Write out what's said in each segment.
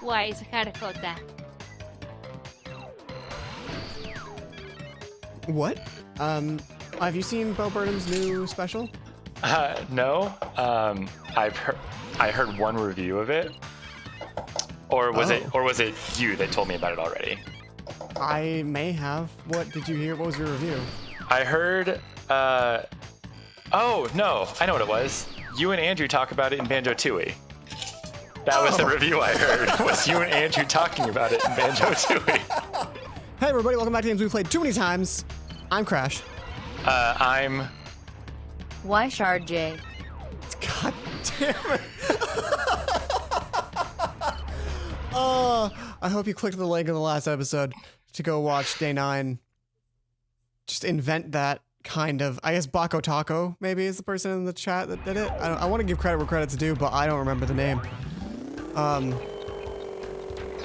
Guay, sacarcota. What? Have you seen Bo Burnham's new special? No. I heard one review of it. Or was it you that told me about it already? I may have. What did you hear? What was your review? I heard oh no, I know what it was. You and Andrew talk about it in Banjo-Tooie. That was the review I heard. Was you and Andrew talking about it in Banjo-Tooie? Hey everybody, welcome back to games we played too many times. I'm Crash. I'm Why Shard J? God damn it. Oh, I hope you clicked the link in the last episode to go watch Day 9. Just invent that kind of, I guess Bako Taco maybe is the person in the chat that did it. I want to give credit where credit's due, but I don't remember the name.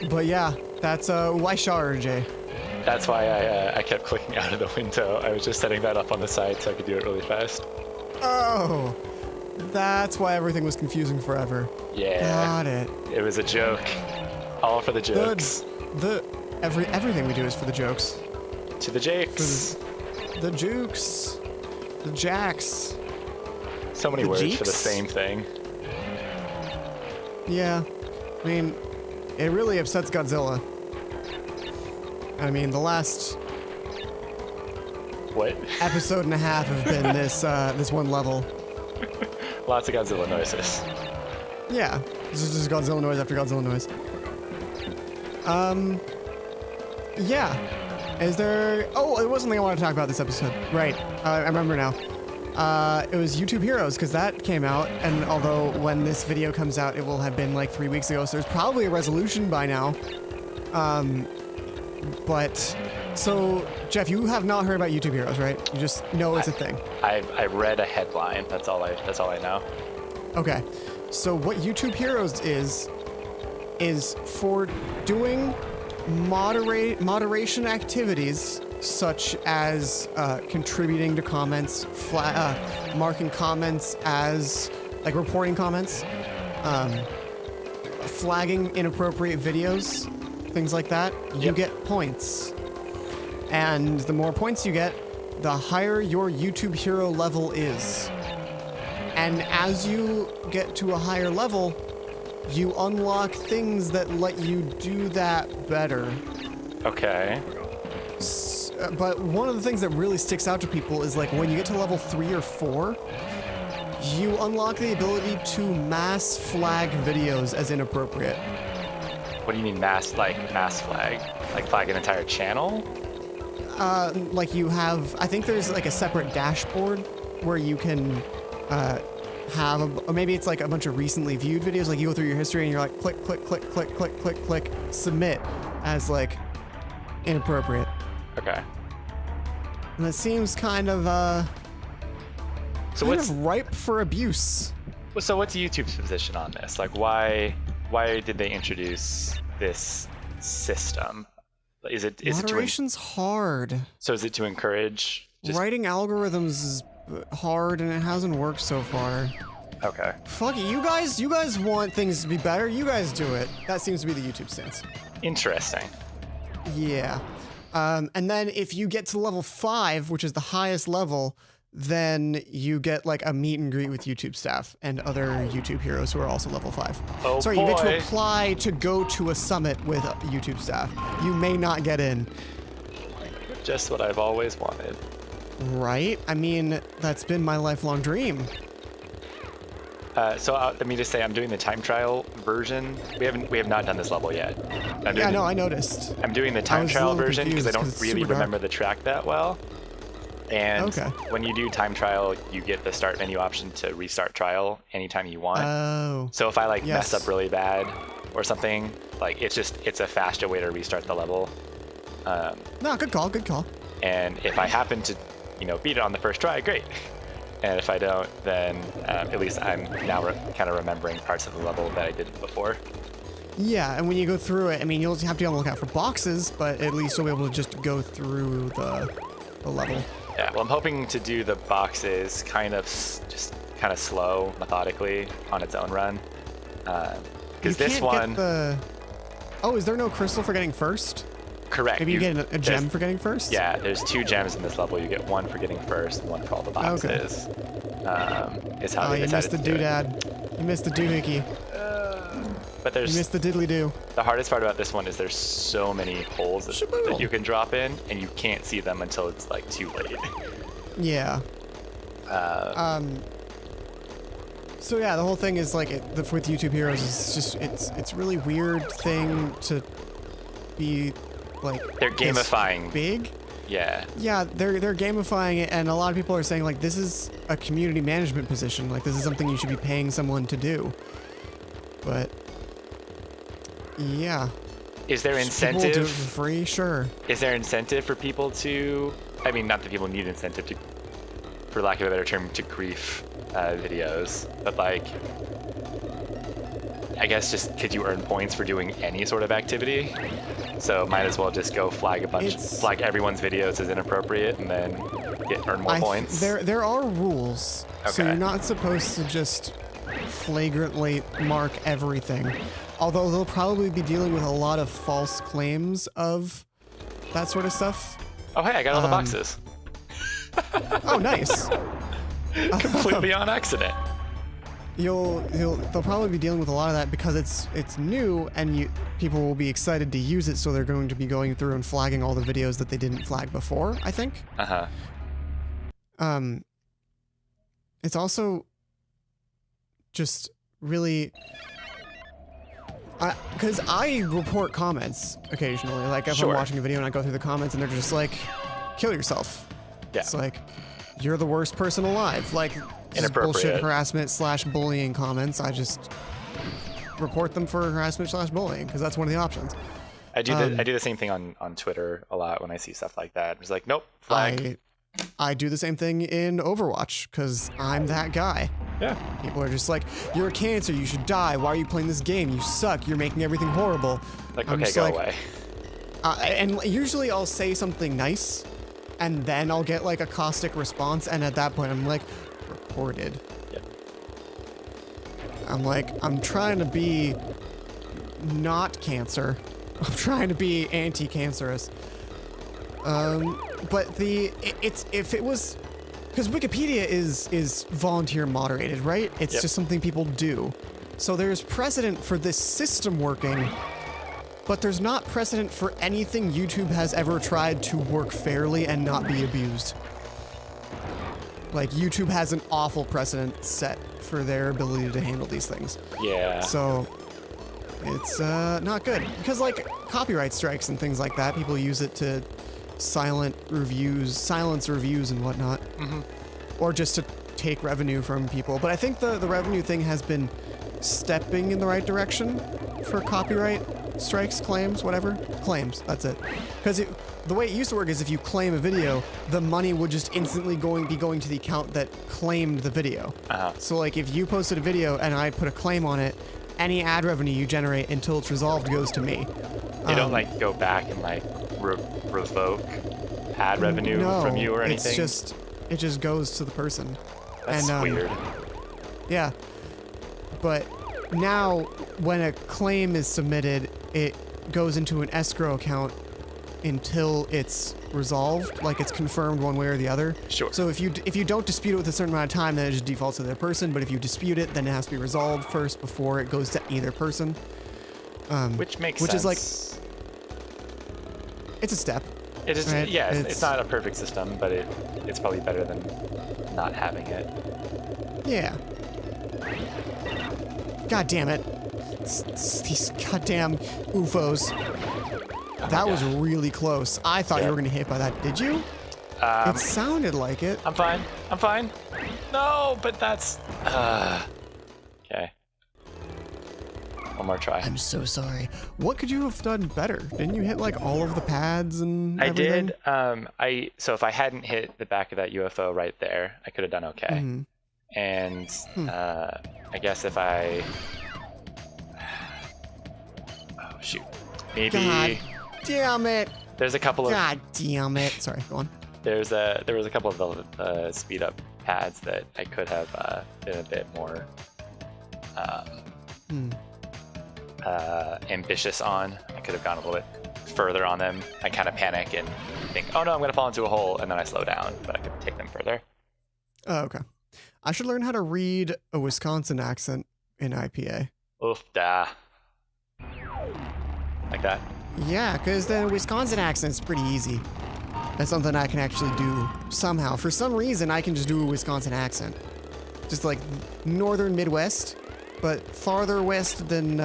But yeah, that's why Shard J. That's why I kept clicking out of the window. I was just setting that up on the side so I could do it really fast. Oh, that's why everything was confusing forever. Yeah. Got it. It was a joke. All for the jokes. Everything we do is for the jokes. To the jakes. The jukes. The jacks. So many the words jeeks? for the same thing. Yeah. I mean, it really upsets Godzilla. I mean, the last What? episode and a half have been this this one level. Lots of Godzilla noises. Yeah. This is just Godzilla noise after Godzilla noise. Yeah. Is there... Oh, there was something I wanted to talk about this episode. Right. I remember now. It was YouTube Heroes, because that came out, and although when this video comes out, it will have been like 3 weeks ago, so there's probably a resolution by now. But... So, Jeff, you have not heard about YouTube Heroes, right? You just know it's a thing. I read a headline. That's all I know. Okay. So what YouTube Heroes is for doing moderation activities such as contributing to comments, marking comments as like reporting comments, flagging inappropriate videos, things like that. You get points, and the more points you get, the higher your YouTube hero level is. And as you get to a higher level, you unlock things that let you do that better. Okay. But one of the things that really sticks out to people is like when you get to level 3 or 4, you unlock the ability to mass flag videos as inappropriate. What do you mean mass flag? Like flag an entire channel? Like you have, I think there's like a separate dashboard where you can or maybe it's like a bunch of recently viewed videos, like you go through your history and you're like click, click, click, click, click, click, click, submit as like inappropriate. Okay. And it seems kind of ripe for abuse. So what's YouTube's position on this? Like why did they introduce this system? Is it Moderation's hard. So is it to encourage writing algorithms is hard and it hasn't worked so far. Okay. Fuck it, you guys want things to be better, you guys do it. That seems to be the YouTube stance. Interesting. Yeah. And then if you get to level 5, which is the highest level, then you get like a meet and greet with YouTube staff and other YouTube heroes who are also level 5. Oh, sorry, boy. You get to apply to go to a summit with YouTube staff. You may not get in. Just what I've always wanted. Right? I mean, that's been my lifelong dream. So let me just say, I'm doing the time trial version. We have not done this level yet. I noticed. I'm doing the time trial version because I don't really remember the track that well. And when you do time trial, you get the start menu option to restart trial anytime you want. Oh. So if I like mess up really bad or something, like it's a faster way to restart the level. No, good call, good call. And if I happen to, beat it on the first try, great. And if I don't, then at least I'm now kind of remembering parts of the level that I didn't before. Yeah, and when you go through it, I mean, you'll have to be on the lookout for boxes, but at least you'll be able to just go through the level. Yeah, well, I'm hoping to do the boxes kind of slow, methodically on its own run. Because this one, Oh, is there no crystal for getting first? Correct. Maybe you get a gem for getting first? Yeah, there's 2 gems in this level. You get 1 for getting first and 1 for all the boxes. Okay. Is how they you decided missed the to do it. doodad. You missed the doohickey. But there's You missed the diddly doo. the hardest part about this one is there's so many holes that you can drop in, and you can't see them until it's like too late. Yeah. So yeah, the whole thing is like with YouTube Heroes is just it's really weird thing to be like. They're gamifying. Big. Yeah. Yeah, they're gamifying it, and a lot of people are saying like this is a community management position, like this is something you should be paying someone to do. But yeah. Is there incentive? People do it for free, sure. Is there incentive for people to? I mean, not that people need incentive to, for lack of a better term, to grief videos, but like, I guess just could you earn points for doing any sort of activity? So might as well just go flag flag everyone's videos as inappropriate, and then earn more points. There are rules, so Okay. you're not supposed to just flagrantly mark everything. Although they'll probably be dealing with a lot of false claims of that sort of stuff. Oh hey, I got all the boxes. Oh, nice. Completely on accident. They'll probably be dealing with a lot of that because it's new, and people will be excited to use it, so they're going to be going through and flagging all the videos that they didn't flag before, I think. It's also just really, because I report comments occasionally, like if I'm watching a video and I go through the comments and they're just like, kill yourself. Yeah. It's like, you're the worst person alive. Like, just bullshit harassment / bullying comments. I just report them for harassment / bullying because that's one of the options. I do the same thing on Twitter a lot when I see stuff like that. It's like, nope, flag. I do the same thing in Overwatch because I'm that guy. Yeah. People are just like, you're a cancer, you should die. Why are you playing this game? You suck. You're making everything horrible. Like, okay, go away. And usually I'll say something nice, and then I'll get like a caustic response, and at that point I'm like, reported. Yep. I'm like, I'm trying to be not cancer. I'm trying to be anti-cancerous. But if it was, because Wikipedia is volunteer moderated, right? It's just something people do. So there's precedent for this system working, but there's not precedent for anything YouTube has ever tried to work fairly and not be abused. Like, YouTube has an awful precedent set for their ability to handle these things. Yeah. So it's not good, because like copyright strikes and things like that, people use it to silence reviews and whatnot, or just to take revenue from people. But I think the revenue thing has been stepping in the right direction for copyright strikes, claims, whatever. Claims, that's it. Because the way it used to work is if you claim a video, the money would just instantly be going to the account that claimed the video. So like if you posted a video and I put a claim on it, any ad revenue you generate until it's resolved goes to me. They don't like go back and like revoke ad revenue from you or anything? It just goes to the person. That's weird. Yeah. But now when a claim is submitted, it goes into an escrow account until it's resolved, like it's confirmed one way or the other. Sure. So if you don't dispute it with a certain amount of time, then it just defaults to the person, but if you dispute it, then it has to be resolved first before it goes to either person. Which makes sense. Which is like, it's a step. It is, right? Yeah, it's not a perfect system, but it's probably better than not having it. Yeah. God damn it. These goddamn UFOs. That was really close. I thought you were going to hit by that. Did you? It sounded like it. I'm fine. I'm fine. No, but that's... Okay. One more try. I'm so sorry. What could you have done better? Didn't you hit like all of the pads and everything? I did. So if I hadn't hit the back of that UFO right there, I could have done okay. And I guess if I... Oh, shoot. Maybe... God damn it. There's a couple of... God damn it. Sorry, go on. There was a couple of the speed up pads that I could have been a bit more ambitious on. I could have gone a little bit further on them. I kind of panic and think, oh no, I'm going to fall into a hole, and then I slow down, but I could take them further. Oh, okay. I should learn how to read a Wisconsin accent in IPA. Oof, da. Like that? Yeah, because the Wisconsin accent's pretty easy. That's something I can actually do somehow. For some reason, I can just do a Wisconsin accent. Just like northern Midwest, but farther west than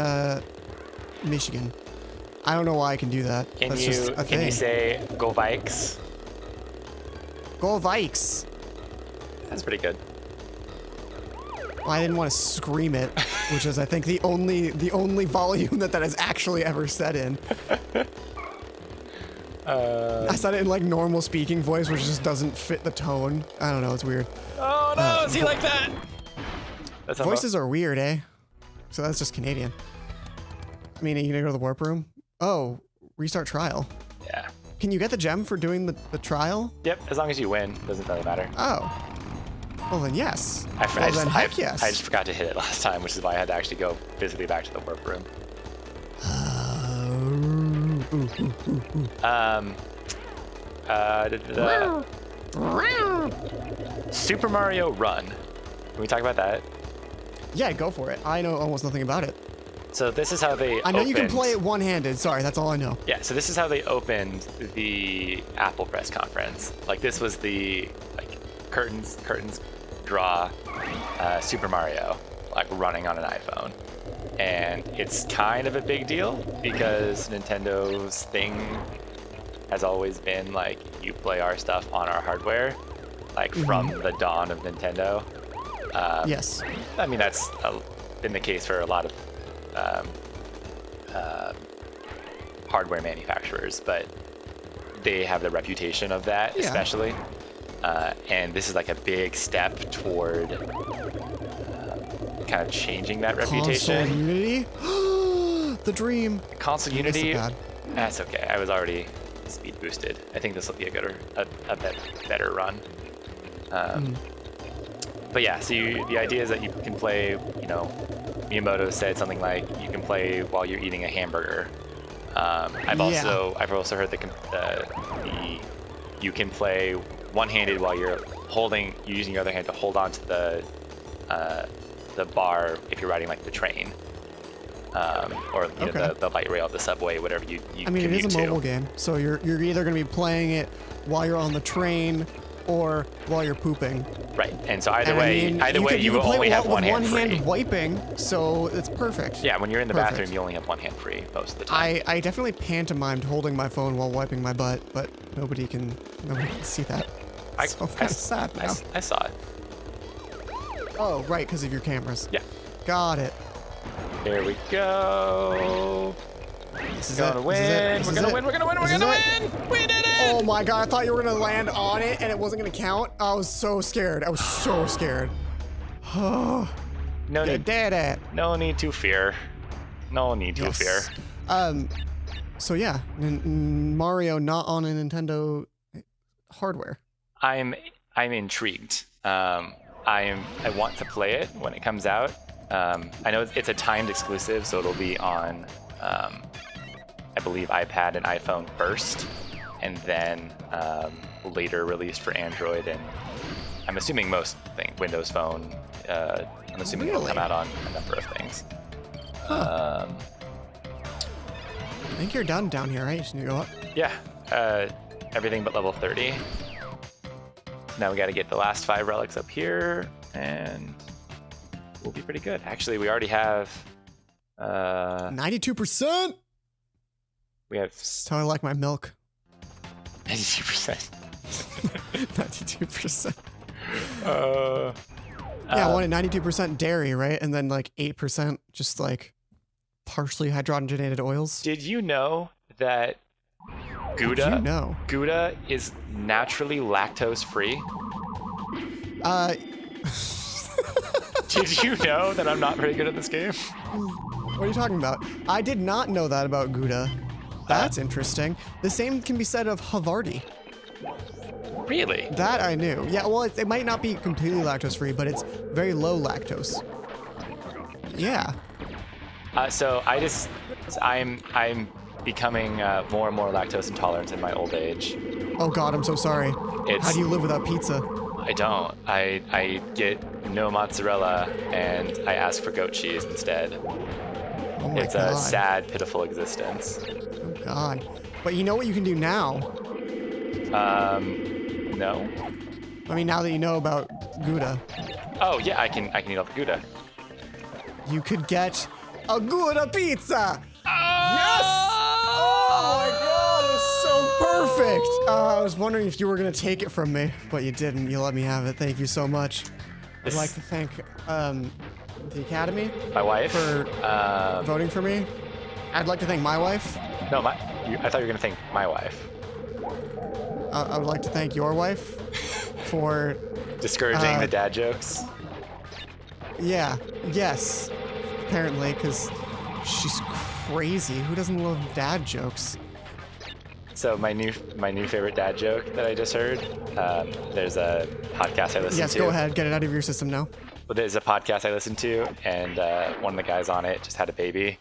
Michigan. I don't know why I can do that. Can you say "Go Vikes"? Go Vikes. That's pretty good. Well, I didn't want to scream it, which is I think the only volume that is actually ever said in. I said it in like normal speaking voice, which just doesn't fit the tone. I don't know, it's weird. Oh no, is he like that? Voices are weird, eh? So that's just Canadian. I mean, are you gonna go to the warp room? Oh, restart trial. Yeah. Can you get the gem for doing the trial? Yep, as long as you win, doesn't really matter. Oh. Well then yes. Yes. I just forgot to hit it last time, which is why I had to actually go physically back to the warp room. Super Mario Run. Can we talk about that? Yeah, go for it. I know almost nothing about it. So this is how they I know you can play it one-handed. Sorry, that's all I know. Yeah, so this is how they opened the Apple press conference. Like this was the curtains draw Super Mario like running on an iPhone. And it's kind of a big deal because Nintendo's thing has always been like you play our stuff on our hardware, like from the dawn of Nintendo. Yes. I mean that's been the case for a lot of hardware manufacturers, but they have the reputation of that, especially. And this is like a big step toward kind of changing that reputation. Console Unity? The dream. Console Unity? That's okay. I was already speed boosted. I think this will be a better run. But yeah, so the idea is that you can play, you know, Miyamoto said something like you can play while you're eating a hamburger. I've also heard you can play one-handed while you're using your other hand to hold on to the bar if you're riding like the train, or you know, the light rail of the subway, whatever you I mean, it is a mobile game, so you're either going to be playing it while you're on the train or while you're pooping. Right, and so either way, you will only have one hand free. One-hand wiping, so it's perfect. Yeah, when you're in the bathroom, you only have one hand free most of the time. I definitely pantomimed holding my phone while wiping my butt, but nobody can see that. So that's sad now. I saw it. Oh, right, because of your cameras. Yeah. Got it. There we go. We're gonna win. We're gonna win. We're gonna win. We're gonna win. We did it. Oh my god! I thought you were gonna land on it and it wasn't gonna count. I was so scared. I was so scared. Oh. No need. No need to fear. No need to fear. So yeah, Mario not on a Nintendo hardware. I'm intrigued. I want to play it when it comes out. I know it's a timed exclusive, so it'll be on, I believe, iPad and iPhone first, and then later released for Android, and I'm assuming Windows Phone. I'm assuming it'll come out on a number of things. Huh. I think you're done down here, right? You just need to go up. Yeah, everything but level 30. Now we got to get the last 5 relics up here, and we'll be pretty good. Actually, we already have 92%. We have. That's how I like my milk. 92%. 92%. Yeah, I wanted 92% dairy, right? And then like 8% just like partially hydrogenated oils. Did you know that Gouda? Gouda is naturally lactose free. Did you know that I'm not very good at this game? What are you talking about? I did not know that about Gouda. That's interesting. The same can be said of Havarti. Really? That I knew. Yeah, well, it might not be completely lactose free, but it's very low lactose. Yeah. So I'm becoming more and more lactose intolerant in my old age. Oh God, I'm so sorry. How do you live without pizza? I don't. I get no mozzarella and I ask for goat cheese instead. Oh my It's God. a sad, pitiful existence. Oh God. But you know what you can do now? No. I mean, now that you know about Gouda, Oh yeah, I can eat all the Gouda. you could get a Gouda pizza. Yes! Oh my God, it's so perfect. I was wondering if you were gonna take it from me, but you didn't. You let me have it. Thank you so much. I'd like to thank the Academy My wife. for voting for me. I'd like to thank my wife. No, I thought you were gonna thank my wife. I would like to thank your wife for Discouraging the dad jokes. yeah, yes, apparently, because she's crazy. Who doesn't love dad jokes? So my new favorite dad joke that I just heard. There's a podcast I listen to. Yes, go ahead, get it out of your system now. But there's a podcast I listen to, and one of the guys on it just had a baby,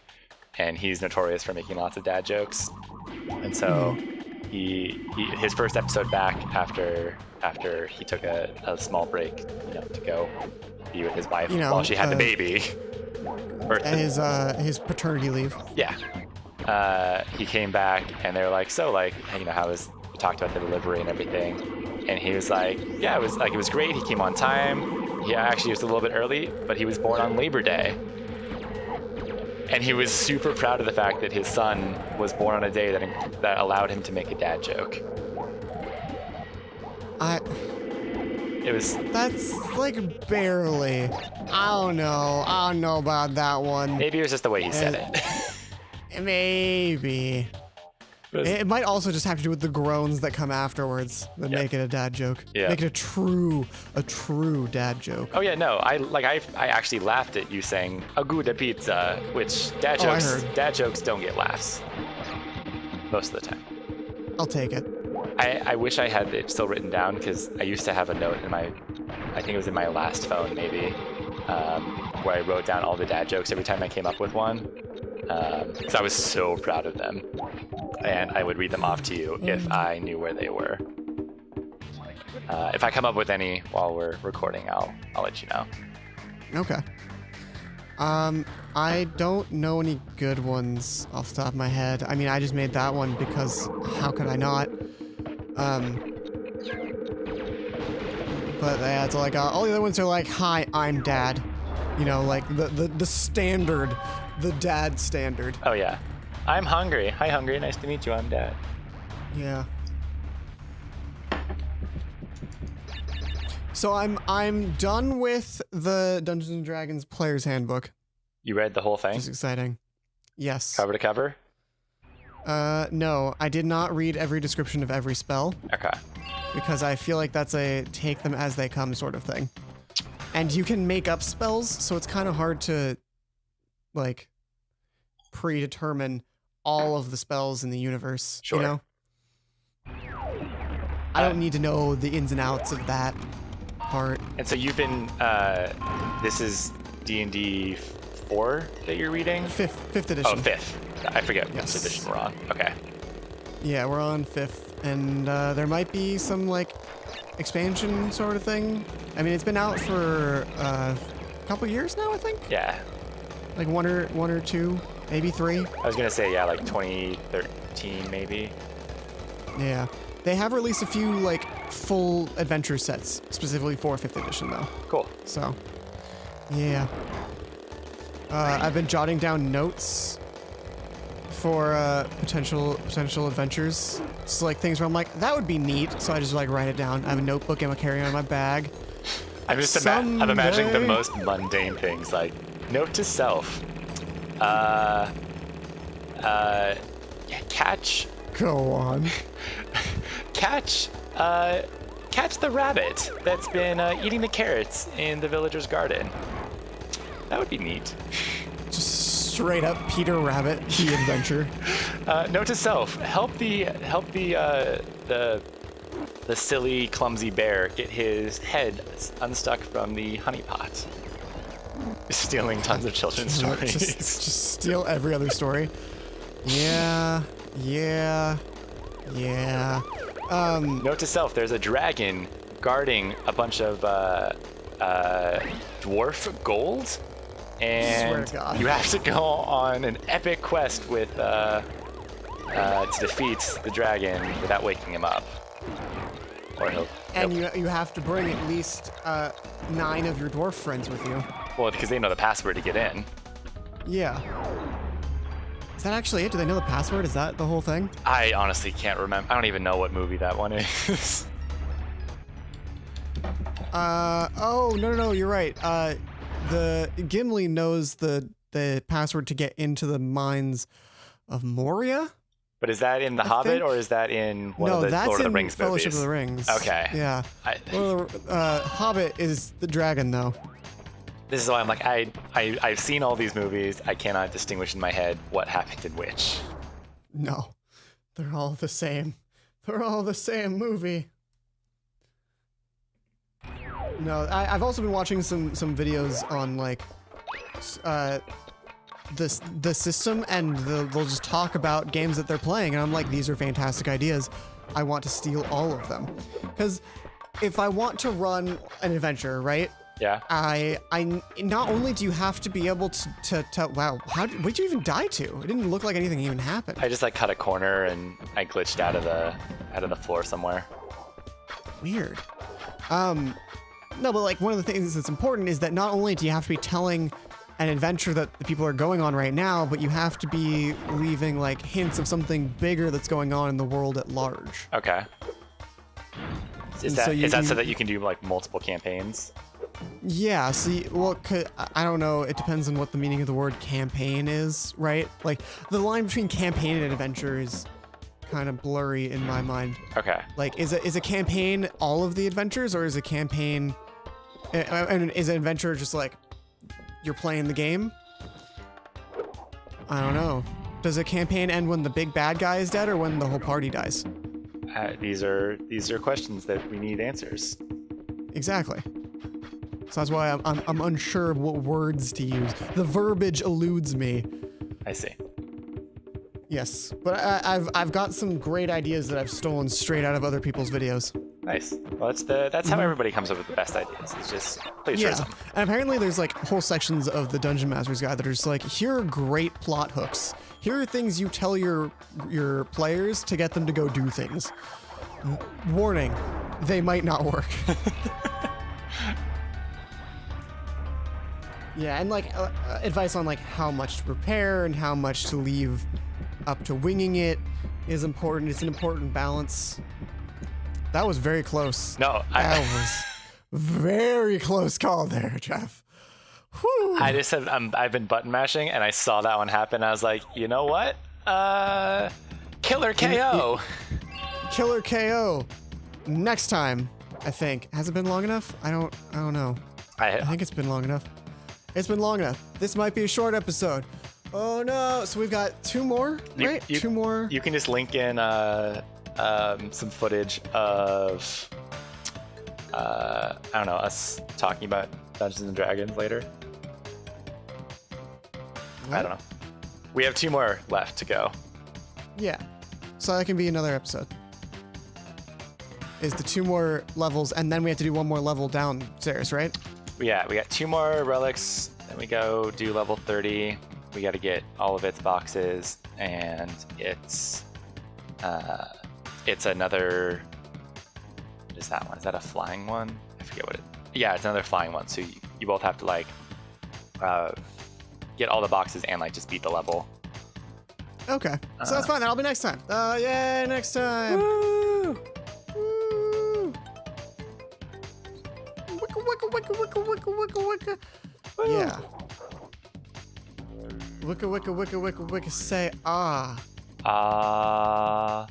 and he's notorious for making lots of dad jokes. And so his first episode back after he took a small break, to go be with his wife while she had the baby. His paternity leave. Yeah. He came back and they were like, so how was, we talked about the delivery and everything. And he was like, yeah, it was great. He came on time. He actually was a little bit early, but he was born on Labor Day. And he was super proud of the fact that his son was born on a day that allowed him to make a dad joke. That's like barely. I don't know about that one. Maybe it was just the way he said it. Maybe. It might also just have to do with the groans that come afterwards that make it a dad joke. Yeah. Make it a true dad joke. Oh yeah, no, I actually laughed at you saying a Gouda pizza, which I heard. dad jokes don't get laughs most of the time. I'll take it. I wish I had it still written down because I used to have a note in I think it was in my last phone maybe, where I wrote down all the dad jokes every time I came up with one, because I was so proud of them. And I would read them off to you if I knew where they were. If I come up with any while we're recording, I'll let you know. Okay. I don't know any good ones off the top of my head. I mean, I just made that one because how could I not? But yeah, it's like all the other ones are like, "Hi, I'm Dad," like the standard, the dad standard. Oh yeah, I'm hungry. Hi, hungry. Nice to meet you. I'm Dad. Yeah. So I'm done with the Dungeons and Dragons Player's Handbook. You read the whole thing? It's exciting. Yes. Cover to cover? No, I did not read every description of every spell. Okay. Because I feel like that's a take them as they come sort of thing. And you can make up spells, so it's kind of hard to, predetermine all of the spells in the universe, Sure. I don't need to know the ins and outs of that part. And so you've been, this is D&D 4 that you're reading? Fifth edition. Oh, 5th. I forget Yes. which edition we're on. Okay. Yeah, we're on 5th, and there might be some, expansion sort of thing. I mean, it's been out for a couple years now, I think? Yeah. Like one or two, maybe 3. I was going to say, yeah, 2013 maybe. Yeah. They have released a few, full adventure sets, specifically for 5th edition, though. Cool. So, yeah. I've been jotting down notes for potential adventures. It's things where I'm like, that would be neat, so I just write it down. I have a notebook I'm carrying on in my bag. I'm imagining the most mundane things, like note to self. Catch. Go on. Catch the rabbit that's been eating the carrots in the villager's garden. That would be neat. Just straight up Peter Rabbit, the adventure. Note to self: help the silly, clumsy bear get his head unstuck from the honey pot. Stealing tons of children's stories. Just steal every other story. Yeah. Note to self: there's a dragon guarding a bunch of dwarf gold, and Swear to God. you have to go on an epic quest with to defeat the dragon without waking him up, or he'll. And you have to bring at least 9 of your dwarf friends with you. Well, because they know the password to get in. Yeah. Is that actually it? Do they know the password? Is that the whole thing? I honestly can't remember. I don't even know what movie that one is. Oh, no, you're right. The Gimli knows the password to get into the mines of Moria? But is that in The Hobbit, think. or is that in one of the that's Lord of the in Rings Fellowship movies? of the Rings. Okay. Yeah. Well, Hobbit is the dragon, though. This is why I'm like, I've seen all these movies. I cannot distinguish in my head what happened in which. No. They're all the same. They're all the same movie. No, I've also been watching some videos on, like, the system, and they'll just talk about games that they're playing, and I'm like, these are fantastic ideas. I want to steal all of them. Because if I want to run an adventure, right? Yeah. I not only do you have to be able to wow, what did you even die to? It didn't look like anything even happened. I just like cut a corner and I glitched out of the floor somewhere. Weird. No, but like one of the things that's important is that not only do you have to be telling an adventure that the people are going on right now, but you have to be leaving like hints of something bigger that's going on in the world at large. Okay. Is that so that you can do like multiple campaigns? Yeah, see, well, I don't know, it depends on what the meaning of the word campaign is, right? Like, the line between campaign and adventure is kind of blurry in my mind. Okay. Like, is a campaign all of the adventures, or is a campaign... And is an adventure just like, you're playing the game? I don't know. Does a campaign end when the big bad guy is dead, or when the whole party dies? These are questions that we need answers. Exactly. So that's why I'm unsure of what words to use. The verbiage eludes me. I see. Yes, but I've got some great ideas that I've stolen straight out of other people's videos. Nice. Well, that's how everybody comes up with the best ideas. It's just plagiarism. Yeah, and apparently there's like whole sections of the Dungeon Master's Guide that are just like, here are great plot hooks. Here are things you tell your players to get them to go do things. Warning, they might not work. Yeah, and like advice on like how much to prepare and how much to leave up to winging it is important. It's an important balance. That was very close. No, that was very close call there, Jeff. Whew. I just said I've been button mashing and I saw that one happen. I was like, you know what? Killer KO. Killer KO. Next time, I think. Has it been long enough? I don't know. I think it's been long enough. It's been long enough. This might be a short episode. Oh no! So we've got 2 more, right? 2 more. You can just link in some footage of I don't know, us talking about Dungeons and Dragons later. What? I don't know. We have 2 more left to go. Yeah. So that can be another episode. Is the 2 more levels, and then we have to do 1 more level downstairs, right? Yeah, we got 2 more relics, then we go do level 30. We got to get all of its boxes, and it's another. What is that one? Is that a flying one? I forget what it. Yeah, it's another flying one. So you both have to like get all the boxes and like just beat the level. Okay, so that's fine. That'll be next time. Yeah, next time. Woo! Woo! Wicka, wicka, wicka, wicka, wicka, wicka, wicka. Yeah. Wicka, wicka, wicka, wicka, wicka, say ah. Ah.